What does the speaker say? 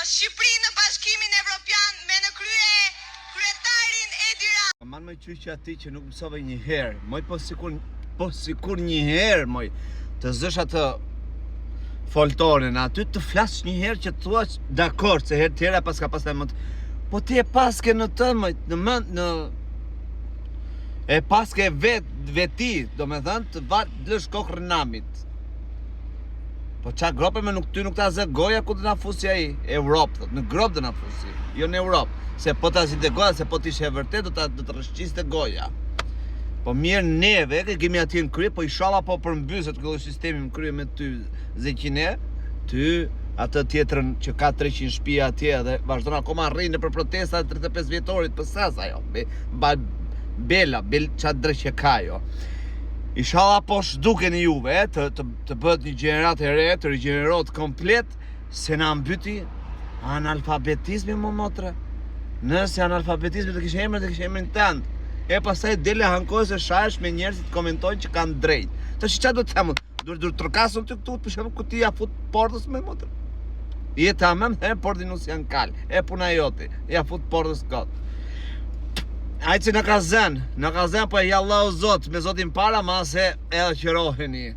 Shqipëri në Bashkimin Evropian me në krye kryetarin Edi Rama. Man më qyqë ati që nuk mësove një herë, moj po sikur një herë, moj, të zësh atë foltorin, aty të flasë një herë që të thua dakord, se herë tjera pas ka pas të mëndë, po ti e paske në të, moj, e paske veti, do me thënë, të lësh kokë rënamit. Po qa grope me ty nuk ta zë goja ku të na fusi ai? Europë, thot, në grop të na fusi, jo në Europë. Se po ta zite goja, se po t'ishe e vërtet, do të rëshqiste goja. Po mirë neve, kemi atje në krye, po inshallah po përmbyset këllë sistemi në krye me ty, Zeqine, ty, atë tjetrën që ka 300 shtëpi atje dhe vazhdon akoma rrinë për protesta 35 vjetorit për sas ajo. Bela, qatë dreq që ka jo. Inshallah po shduken juve, të bëhet një gjenerat e re, të rigjenerot komplet, se na mbyti analfabetizmi më motre. Nëse analfabetizmi të kishe emrin tënd. E pastaj dele hankoj se shahesh me njerëzit komentojnë që kanë drejt. Tash çfarë do të them? Dur trokasun ty këtu, për shembull, ku ti ja fut portës me motre. Je tamam, porti nuk janë kal. E puna jote, ja fut portës kot. Ajë që në ka zënë, po e Allahu Zot, me Zotin para, ma se edhe qëroheni.